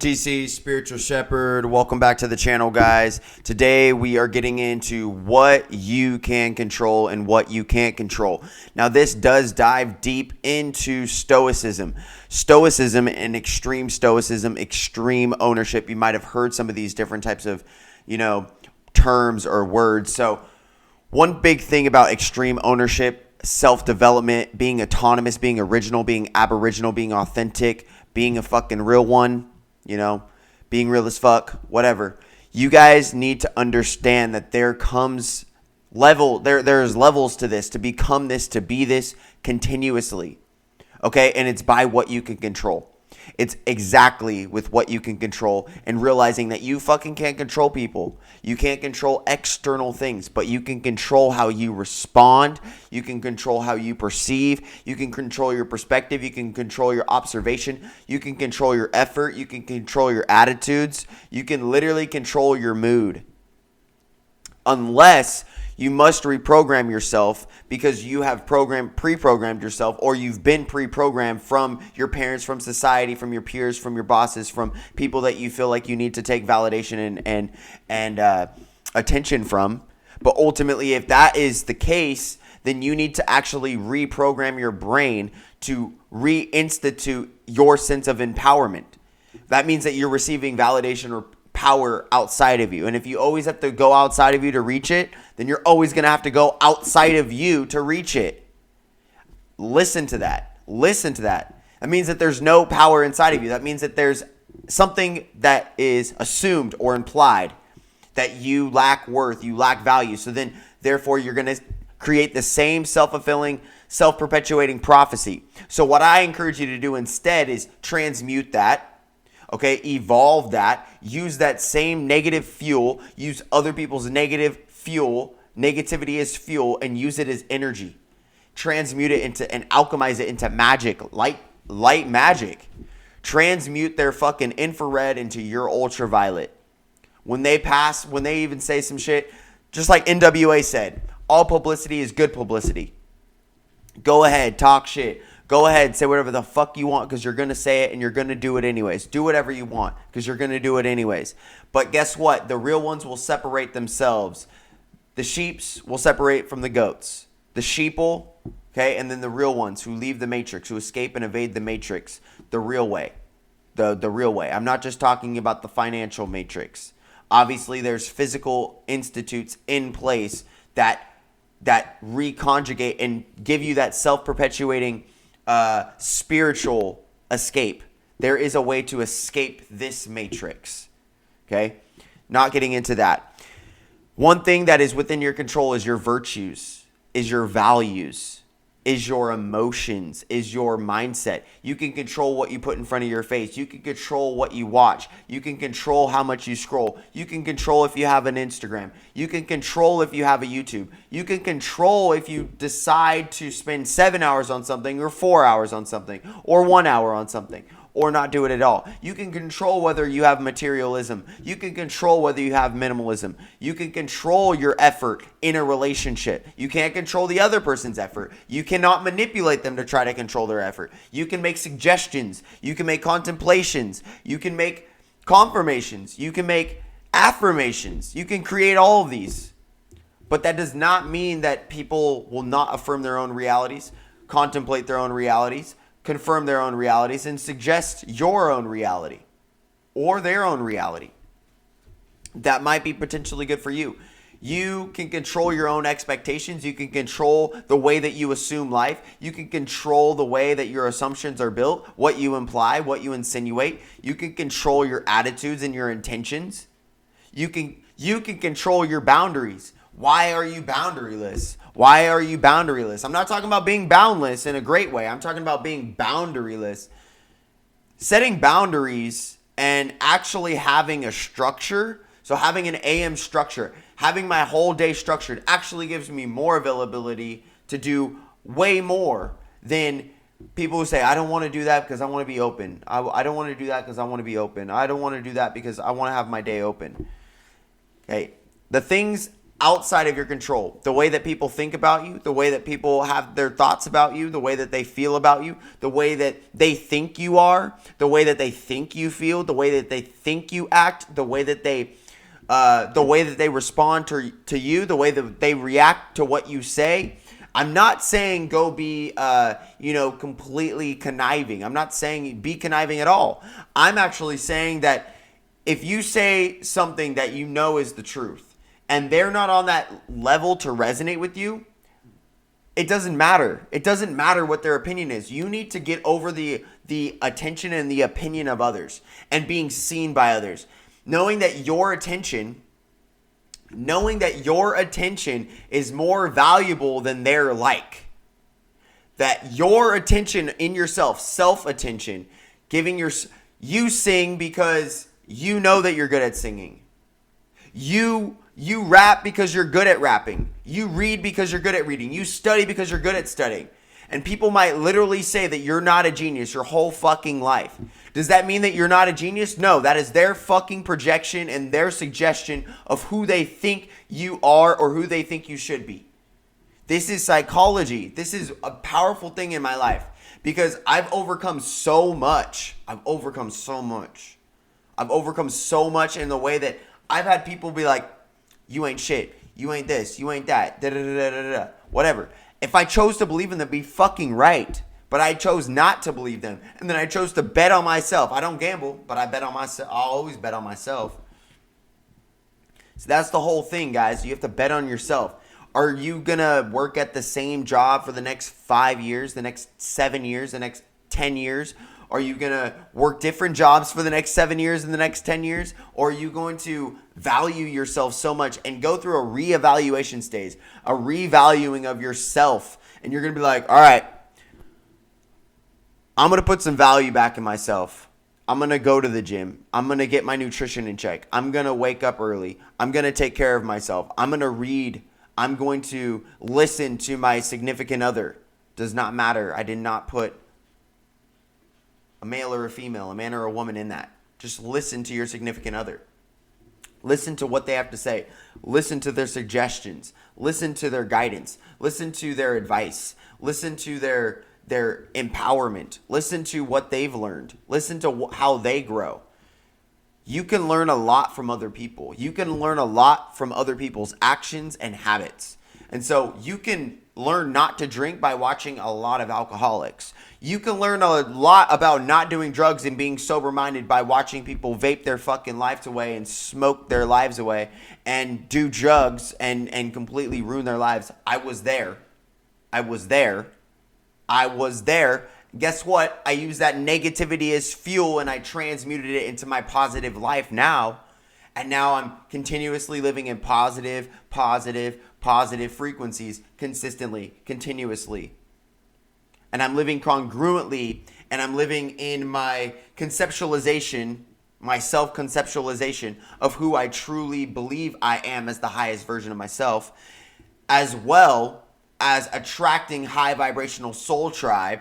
TC, Spiritual Shepherd. Welcome back to the channel, guys. Today we are getting into what you can control and what you can't control. Now, this does dive deep into Stoicism. Stoicism and extreme Stoicism, extreme ownership. You might have heard some of these different types of, terms or words. So one big thing about extreme ownership, self-development, being autonomous, being original, being aboriginal, being authentic, being a fucking real one, being real as fuck, whatever. You guys need to understand that there's levels to this, to become this, to be this continuously. Okay? And it's by what you can control. It's exactly with what you can control, and realizing that you fucking can't control people. You can't control external things, but you can control how you respond. You can control how you perceive. You can control your perspective. You can control your observation. You can control your effort. You can control your attitudes. You can literally control your mood. Unless you must reprogram yourself because you have pre-programmed yourself, or you've been pre-programmed from your parents, from society, from your peers, from your bosses, from people that you feel like you need to take validation and attention from. But ultimately, if that is the case, then you need to actually reprogram your brain to reinstitute your sense of empowerment. That means that you're receiving validation or power outside of you. And if you always have to go outside of you to reach it, then you're always going to have to go outside of you to reach it. Listen to that. Listen to that. That means that there's no power inside of you. That means that there's something that is assumed or implied, that you lack worth, you lack value. So then, therefore, you're going to create the same self-fulfilling, self-perpetuating prophecy. So what I encourage you to do instead is transmute that. Okay, evolve that, use that same negative fuel, use other people's negative fuel, negativity as fuel, and use it as energy. Transmute it into and alchemize it into magic, light magic. Transmute their fucking infrared into your ultraviolet. When they even say some shit, just like NWA said, all publicity is good publicity. Go ahead, talk shit. Go ahead, say whatever the fuck you want, because you're going to say it and you're going to do it anyways. Do whatever you want because you're going to do it anyways. But guess what? The real ones will separate themselves. The sheeps will separate from the goats. The sheeple, okay, and then the real ones who leave the matrix, who escape and evade the matrix, the real way. The real way. I'm not just talking about the financial matrix. Obviously, there's physical institutes in place that reconjugate and give you that self-perpetuating spiritual escape. There is a way to escape this matrix. Okay? Not getting into that. One thing that is within your control is your virtues, is your values, is your emotions, is your mindset. You can control what you put in front of your face. You can control what you watch. You can control how much you scroll. You can control if you have an Instagram. You can control if you have a YouTube. You can control if you decide to spend 7 hours on something, or 4 hours on something, or 1 hour on something, or not do it at all. You can control whether you have materialism. You can control whether you have minimalism. You can control your effort in a relationship. You can't control the other person's effort. You cannot manipulate them to try to control their effort. You can make suggestions. You can make contemplations. You can make confirmations. You can make affirmations. You can create all of these. But that does not mean that people will not affirm their own realities, contemplate their own realities, confirm their own realities, and suggest your own reality or their own reality that might be potentially good for you. You can control your own expectations. You can control the way that you assume life. You can control the way that your assumptions are built, what you imply, what you insinuate. You can control your attitudes and your intentions. You can control your boundaries. Why are you boundaryless? Why are you boundaryless? I'm not talking about being boundless in a great way. I'm talking about being boundaryless. Setting boundaries and actually having a structure. So having an AM structure, having my whole day structured actually gives me more availability to do way more than people who say, I don't want to do that because I want to be open. I don't want to do that because I want to be open. I don't want to do that because I want to have my day open. Okay. The things outside of your control. The way that people think about you, the way that people have their thoughts about you, the way that they feel about you, the way that they think you are, the way that they think you feel, the way that they think you act, the way that they respond to you, the way that they react to what you say. I'm not saying go be, completely conniving. I'm not saying be conniving at all. I'm actually saying that if you say something that you know is the truth, and they're not on that level to resonate with you, it doesn't matter. It doesn't matter what their opinion is. You need to get over the attention and the opinion of others and being seen by others. Knowing that your attention is more valuable than their like. That your attention in yourself, self-attention, you sing because you know that you're good at singing. You rap because you're good at rapping. You read because you're good at reading. You study because you're good at studying. And people might literally say that you're not a genius your whole fucking life. Does that mean that you're not a genius? No, that is their fucking projection and their suggestion of who they think you are or who they think you should be. This is psychology. This is a powerful thing in my life because I've overcome so much. I've overcome so much in the way that I've had people be like, you ain't shit. You ain't this. You ain't that. Da, da, da, da, da, da. Whatever. If I chose to believe in them, be fucking right. But I chose not to believe them. And then I chose to bet on myself. I don't gamble, but I bet on myself. I'll always bet on myself. So that's the whole thing, guys. You have to bet on yourself. Are you going to work at the same job for the next 5 years, the next 7 years, the next 10 years? Are you going to work different jobs for the next 7 years and the next 10 years? Or are you going to value yourself so much and go through a reevaluation stage, a revaluing of yourself? And you're going to be like, all right, I'm going to put some value back in myself. I'm going to go to the gym. I'm going to get my nutrition in check. I'm going to wake up early. I'm going to take care of myself. I'm going to read. I'm going to listen to my significant other. Does not matter. I did not put a male or a female, a man or a woman in that. Just listen to your significant other. Listen to what they have to say. Listen to their suggestions. Listen to their guidance. Listen to their advice. Listen to their empowerment. Listen to what they've learned. Listen to how they grow. You can learn a lot from other people. You can learn a lot from other people's actions and habits. And so you can learn not to drink by watching a lot of alcoholics. You can learn a lot about not doing drugs and being sober-minded by watching people vape their fucking lives away and smoke their lives away and do drugs and completely ruin their lives. I was there. Guess what? I use that negativity as fuel and I transmuted it into my positive life now. And now I'm continuously living in positive frequencies consistently, continuously. And I'm living congruently and I'm living in my conceptualization, my self-conceptualization of who I truly believe I am as the highest version of myself, as well as attracting high vibrational soul tribe,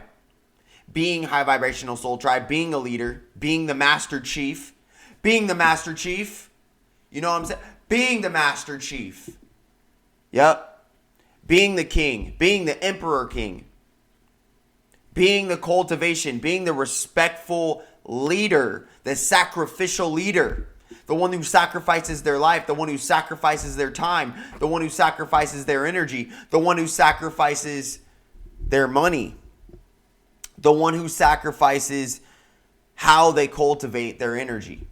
being high vibrational soul tribe, being a leader, being the master chief, you know what I'm saying? Being the master chief. Yep. Being the king, being the emperor king, being the cultivation, being the respectful leader, the sacrificial leader, the one who sacrifices their life, the one who sacrifices their time, the one who sacrifices their energy, the one who sacrifices their money, the one who sacrifices how they cultivate their energy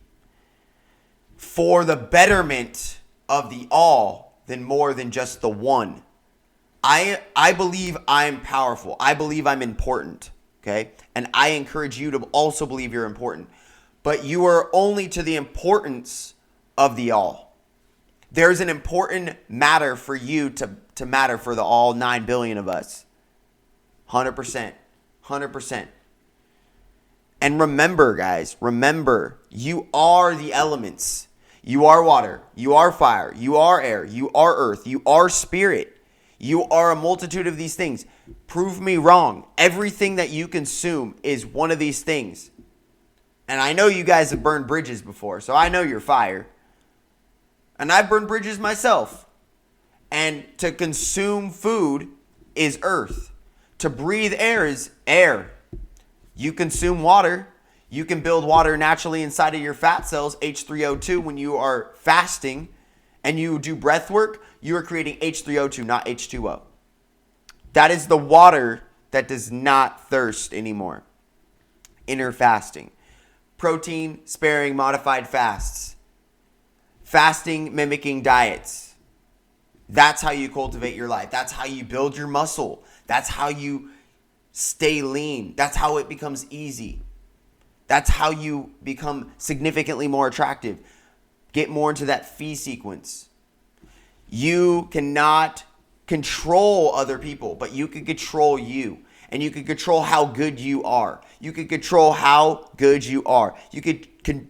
for the betterment of the all than more than just the one. I believe I'm powerful. I believe I'm important. Okay? And I encourage you to also believe you're important. But you are only to the importance of the all. There's an important matter for you to matter for the all 9 billion of us. 100%. 100%. And remember, guys, you are the elements. You are water. You are fire. You are air. You are earth. You are spirit. You are a multitude of these things. Prove me wrong. Everything that you consume is one of these things. And I know you guys have burned bridges before, so I know you're fire. And I've burned bridges myself. And to consume food is earth. To breathe air is air. You consume water. You can build water naturally inside of your fat cells, H3O2, when you are fasting and you do breath work, you are creating H3O2, not H2O. That is the water that does not thirst anymore. Inner fasting. Protein sparing modified fasts. Fasting mimicking diets. That's how you cultivate your life. That's how you build your muscle. That's how you stay lean. That's how it becomes easy. That's how you become significantly more attractive. Get more into that fee sequence. You cannot control other people, but you can control you. And you can control how good you are. You can control how good you are. You can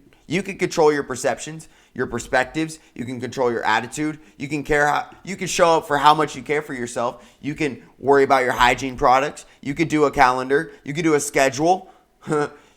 control your perceptions, your perspectives. You can control your attitude. You can show up for how much you care for yourself. You can worry about your hygiene products. You could do a calendar. You could do a schedule.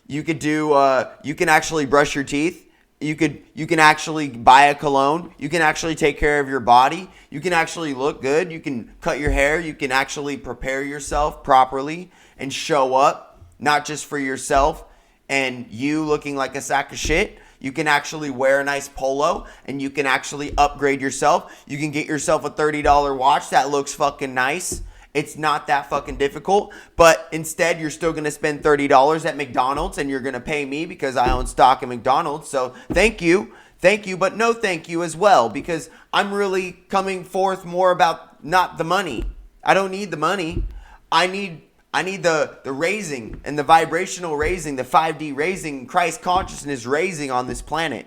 You can actually brush your teeth. You can actually buy a cologne. You can actually take care of your body. You can actually look good. You can cut your hair. You can actually prepare yourself properly and show up, not just for yourself and you looking like a sack of shit. You can actually wear a nice polo and you can actually upgrade yourself. You can get yourself a $30 watch that looks fucking nice. It's not that fucking difficult, but instead you're still going to spend $30 at McDonald's and you're going to pay me because I own stock in McDonald's. So thank you, but no thank you as well, because I'm really coming forth more about not the money. I don't need the money. I need the raising and the vibrational raising, the 5D raising, Christ consciousness raising on this planet.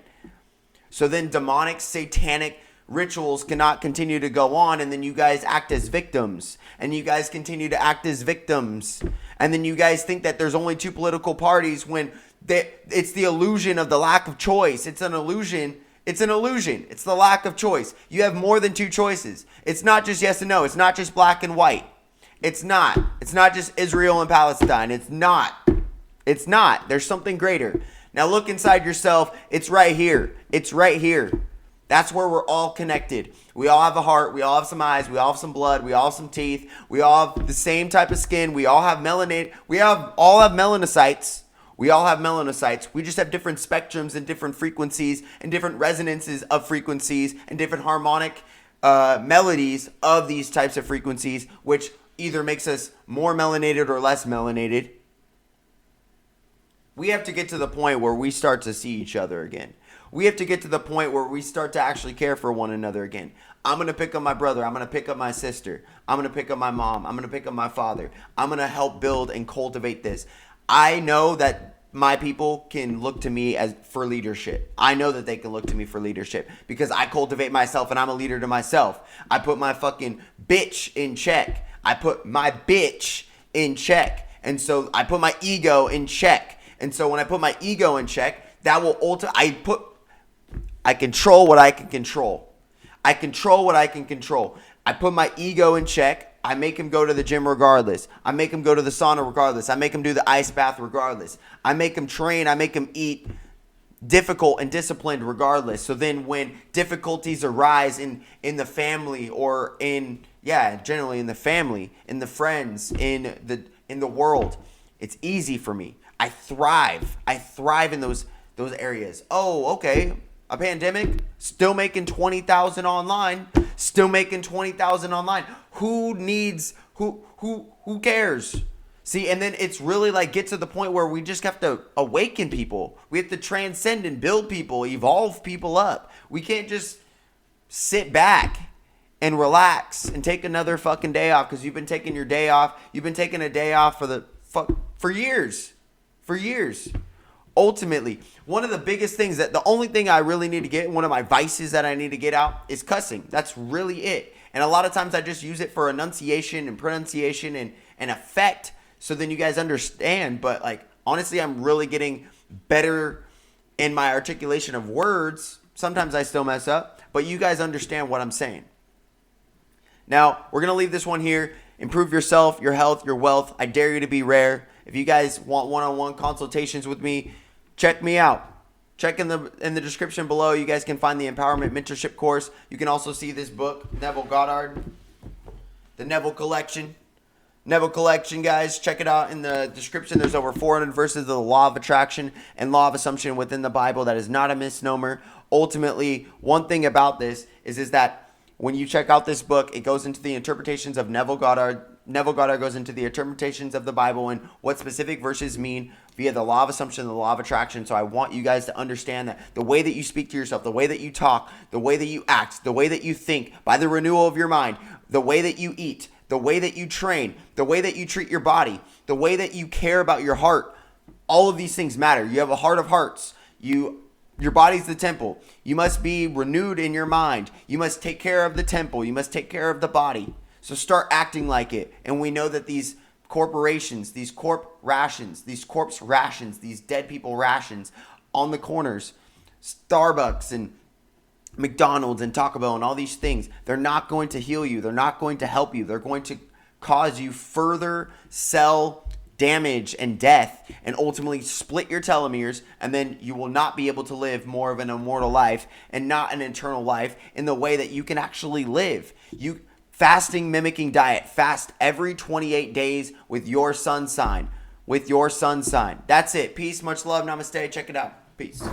So then demonic, satanic rituals cannot continue to go on, and then you guys act as victims, and you guys continue to act as victims, and then you guys think that there's only two political parties when it's the illusion of the lack of choice. It's an illusion. It's the lack of choice. You have more than two choices. It's not just yes and no. It's not just black and white. It's not just Israel and Palestine. It's not. There's something greater. Now look inside yourself. It's right here. That's where we're all connected. We all have a heart. We all have some eyes. We all have some blood. We all have some teeth. We all have the same type of skin. We all have melanin. We all have melanocytes. We just have different spectrums and different frequencies and different resonances of frequencies and different harmonic melodies of these types of frequencies, which either makes us more melanated or less melanated. We have to get to the point where we start to see each other again. We have to get to the point where we start to actually care for one another again. I'm going to pick up my brother. I'm going to pick up my sister. I'm going to pick up my mom. I'm going to pick up my father. I'm going to help build and cultivate this. I know that my people can look to me for leadership. I know that they can look to me for leadership because I cultivate myself and I'm a leader to myself. I put my fucking bitch in check. And so I put my ego in check. And so when I put my ego in check, that will I control what I can control. I put my ego in check. I make him go to the gym regardless. I make him go to the sauna regardless. I make him do the ice bath regardless. I make him train. I make him eat difficult and disciplined regardless. So then when difficulties arise in the family or generally in the family, in the friends, in the world, it's easy for me. I thrive in those areas. Oh, okay. A pandemic, still making 20,000 online. Who cares? See, and then it's really like get to the point where we just have to awaken people. We have to transcend and build people, evolve people up. We can't just sit back and relax and take another fucking day off because you've been taking your day off. You've been taking a day off for years. Ultimately, one of the biggest things the only thing I really need to get, one of my vices that I need to get out is cussing. That's really it. And a lot of times I just use it for enunciation and pronunciation and effect. So then you guys understand. But like, honestly, I'm really getting better in my articulation of words. Sometimes I still mess up, but you guys understand what I'm saying. Now, we're going to leave this one here. Improve yourself, your health, your wealth. I dare you to be rare. If you guys want one-on-one consultations with me, check me out. Check in the description below. You guys can find the Empowerment Mentorship course. You can also see this book, Neville Goddard, the Neville Collection. Neville Collection, guys. Check it out in the description. There's over 400 verses of the law of attraction and law of assumption within the Bible. That is not a misnomer. Ultimately, one thing about this is that when you check out this book, it goes into the interpretations of Neville Goddard. Neville Goddard goes into the interpretations of the Bible and what specific verses mean via the law of assumption and the law of attraction. So I want you guys to understand that the way that you speak to yourself, the way that you talk, the way that you act, the way that you think, by the renewal of your mind, the way that you eat, the way that you train, the way that you treat your body, the way that you care about your heart, all of these things matter. You have a heart of hearts. Your body's the temple. You must be renewed in your mind. You must take care of the temple. You must take care of the body. So start acting like it. And we know that these corporations, these corpse rations, these dead people rations on the corners, Starbucks and McDonald's and Taco Bell and all these things, they're not going to heal you. They're not going to help you. They're going to cause you further cell damage and death and ultimately split your telomeres, and then you will not be able to live more of an immortal life and not an eternal life in the way that you can actually live. Fasting mimicking diet. Fast every 28 days with your sun sign. That's it. Peace, much love, namaste. Check it out. Peace.